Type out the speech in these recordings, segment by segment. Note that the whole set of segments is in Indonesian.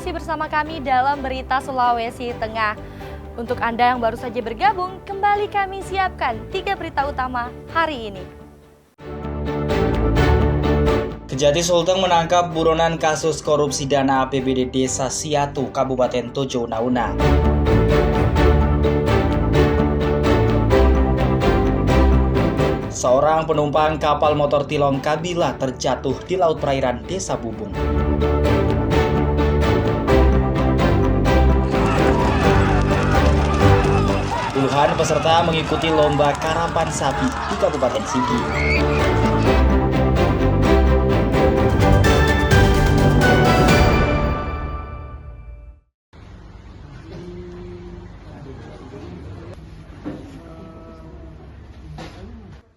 masih bersama kami dalam Berita Sulawesi Tengah. Untuk Anda yang baru saja bergabung, kembali kami siapkan 3 berita utama hari ini. Kejati Sulteng menangkap buronan kasus korupsi dana APBD Desa Siatu, Kabupaten Tojo Nauna. Seorang penumpang kapal motor Tilong Kabila terjatuh di laut perairan Desa Bubung. Puluhan peserta mengikuti lomba karapan sapi di Kabupaten Sigi.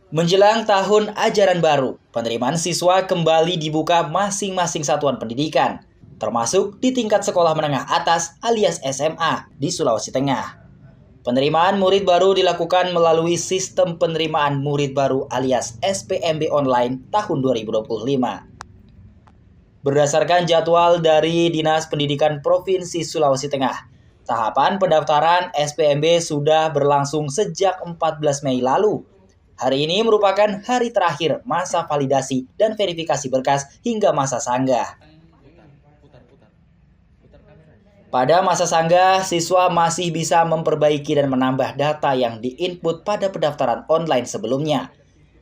Menjelang tahun ajaran baru, penerimaan siswa kembali dibuka masing-masing satuan pendidikan, termasuk di tingkat sekolah menengah atas alias SMA di Sulawesi Tengah. Penerimaan murid baru dilakukan melalui sistem penerimaan murid baru alias SPMB online tahun 2025. Berdasarkan jadwal dari Dinas Pendidikan Provinsi Sulawesi Tengah, tahapan pendaftaran SPMB sudah berlangsung sejak 14 Mei lalu. Hari ini merupakan hari terakhir masa validasi dan verifikasi berkas hingga masa sanggah. Pada masa sanggah, siswa masih bisa memperbaiki dan menambah data yang diinput pada pendaftaran online sebelumnya.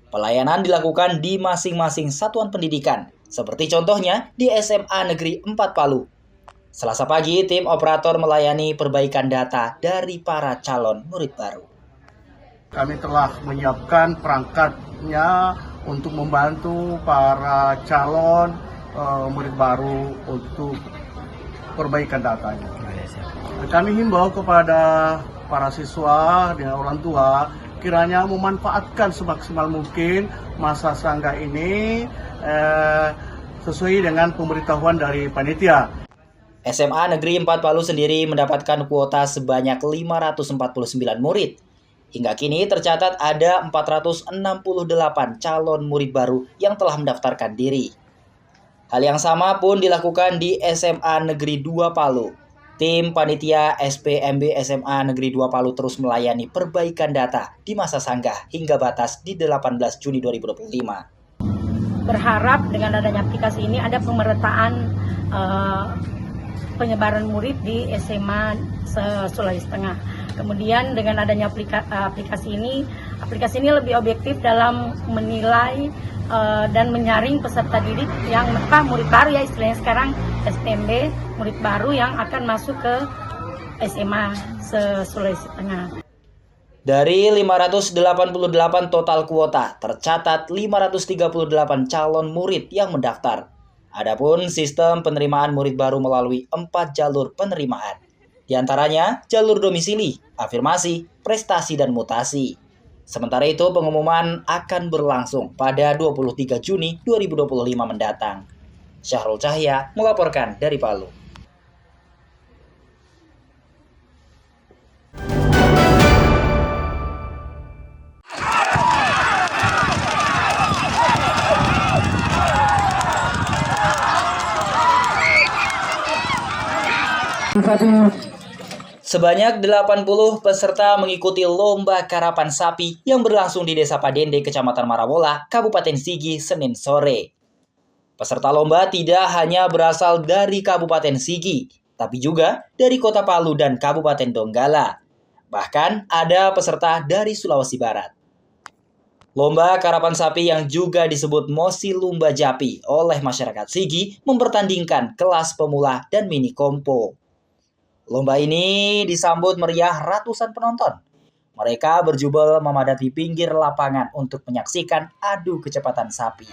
Pelayanan dilakukan di masing-masing satuan pendidikan, seperti contohnya di SMA Negeri 4 Palu. Selasa pagi, tim operator melayani perbaikan data dari para calon murid baru. Kami telah menyiapkan perangkatnya untuk membantu para calon murid baru untuk perbaikan datanya. Kami himbau kepada para siswa dan orang tua kiranya memanfaatkan semaksimal mungkin masa sanggah ini sesuai dengan pemberitahuan dari panitia. SMA Negeri 4 Palu sendiri mendapatkan kuota sebanyak 549 murid. Hingga kini tercatat ada 468 calon murid baru yang telah mendaftarkan diri. Hal yang sama pun dilakukan di SMA Negeri 2 Palu. Tim panitia SPMB SMA Negeri 2 Palu terus melayani perbaikan data di masa sanggah hingga batas di 18 Juni 2025. Berharap dengan adanya aplikasi ini ada pemerataan penyebaran murid di SMA Sulawesi Tengah. Kemudian dengan adanya aplikasi ini lebih objektif dalam menilai dan menyaring peserta didik yang murid baru ya istilahnya sekarang SPMB, murid baru yang akan masuk ke SMA Sulawesi Tengah. Dari 588 total kuota, tercatat 538 calon murid yang mendaftar. Adapun sistem penerimaan murid baru melalui 4 jalur penerimaan. Di antaranya jalur domisili, afirmasi, prestasi, dan mutasi. Sementara itu pengumuman akan berlangsung pada 23 Juni 2025 mendatang. Syahrul Cahya melaporkan dari Palu. Sebanyak 80 peserta mengikuti lomba karapan sapi yang berlangsung di Desa Padende, Kecamatan Marabola, Kabupaten Sigi, Senin sore. Peserta lomba tidak hanya berasal dari Kabupaten Sigi, tapi juga dari Kota Palu dan Kabupaten Donggala. Bahkan ada peserta dari Sulawesi Barat. Lomba karapan sapi yang juga disebut Mosi Lumba Japi oleh masyarakat Sigi mempertandingkan kelas pemula dan mini kompo. Lomba ini disambut meriah ratusan penonton. Mereka berjubel memadati pinggir lapangan untuk menyaksikan adu kecepatan sapi.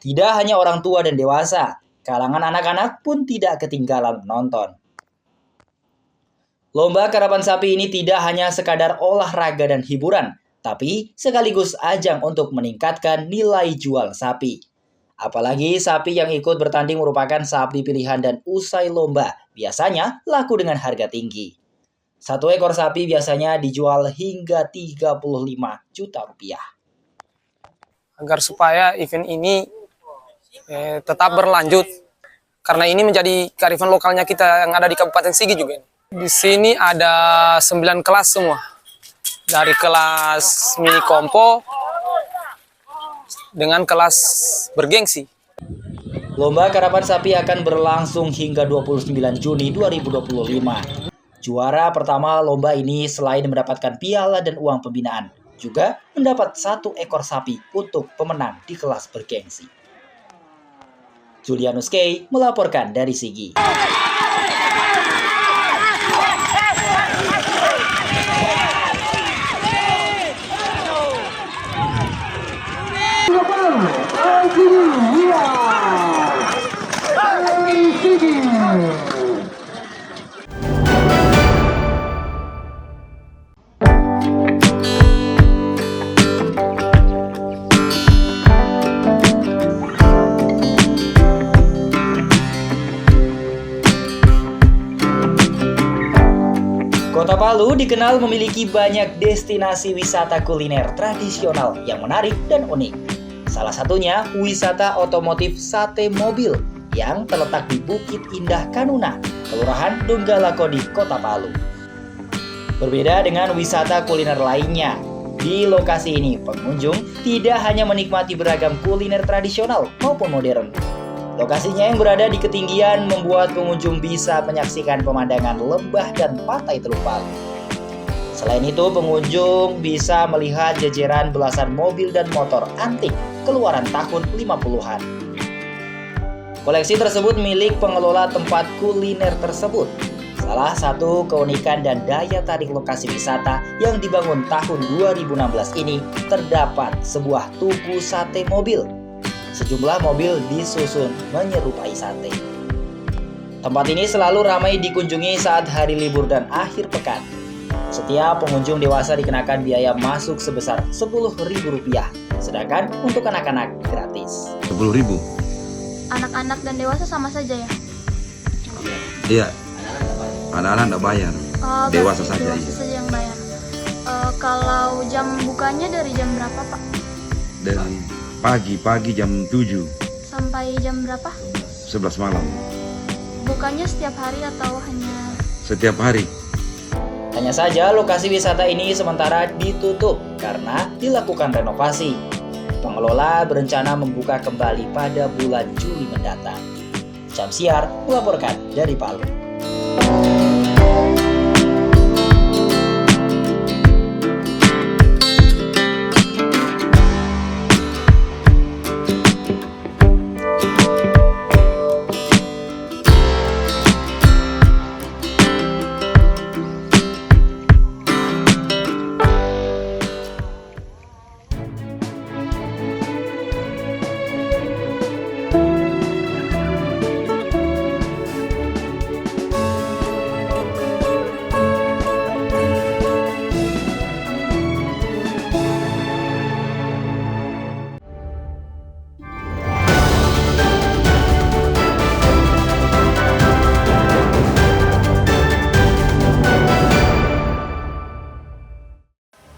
Tidak hanya orang tua dan dewasa, kalangan anak-anak pun tidak ketinggalan menonton. Lomba karapan sapi ini tidak hanya sekadar olahraga dan hiburan, tapi sekaligus ajang untuk meningkatkan nilai jual sapi. Apalagi sapi yang ikut bertanding merupakan sapi pilihan dan usai lomba biasanya laku dengan harga tinggi. Satu ekor sapi biasanya dijual hingga 35 juta rupiah. agar supaya event ini tetap berlanjut. Karena ini menjadi kearifan lokalnya kita yang ada di Kabupaten Sigi juga. Di sini ada 9 kelas semua. Dari kelas mini kompo dengan kelas bergengsi. Lomba karapan sapi akan berlangsung hingga 29 Juni 2025. Juara pertama lomba ini selain mendapatkan piala dan uang pembinaan, juga mendapat 1 ekor sapi untuk pemenang di kelas bergengsi. Julianus Kay melaporkan dari Sigi. Kota Palu dikenal memiliki banyak destinasi wisata kuliner tradisional yang menarik dan unik. Salah satunya wisata otomotif Sate Mobil yang terletak di Bukit Indah Kanuna, Kelurahan Donggala-Kodi, Kota Palu. Berbeda dengan wisata kuliner lainnya, di lokasi ini pengunjung tidak hanya menikmati beragam kuliner tradisional maupun modern. Lokasinya yang berada di ketinggian membuat pengunjung bisa menyaksikan pemandangan lembah dan pantai Teluk Palu. Selain itu, pengunjung bisa melihat jajaran belasan mobil dan motor antik keluaran tahun 50-an. Koleksi tersebut milik pengelola tempat kuliner tersebut. Salah satu keunikan dan daya tarik lokasi wisata yang dibangun tahun 2016 ini terdapat sebuah tugu sate mobil. Sejumlah mobil disusun menyerupai sate. Tempat ini selalu ramai dikunjungi saat hari libur dan akhir pekan. Setiap pengunjung dewasa dikenakan biaya masuk sebesar Rp10.000, sedangkan untuk anak-anak gratis. 10.000. Anak-anak dan dewasa sama saja ya? Iya. Anak-anak tidak bayar. Dewasa saja. Dewasa saja yang bayar. Kalau jam bukanya dari jam berapa, Pak? Dari pagi jam 7 sampai jam berapa? 11 malam. Bukanya setiap hari atau hanya? Setiap hari. Hanya saja lokasi wisata ini sementara ditutup karena dilakukan renovasi. Pengelola berencana membuka kembali pada bulan Juli mendatang. Jamsiar melaporkan dari Palu.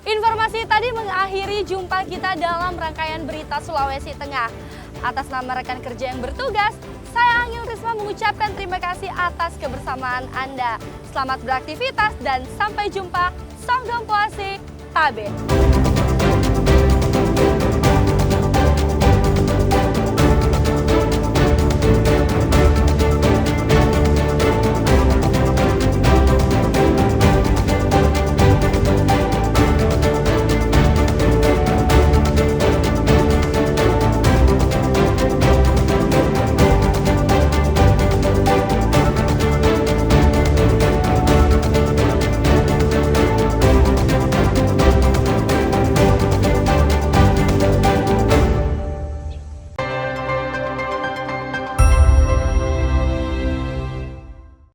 Informasi tadi mengakhiri jumpa kita dalam rangkaian berita Sulawesi Tengah. Atas nama rekan kerja yang bertugas, saya Angel Risma mengucapkan terima kasih atas kebersamaan Anda. Selamat beraktivitas dan sampai jumpa. Songgong Puasi, Tabe.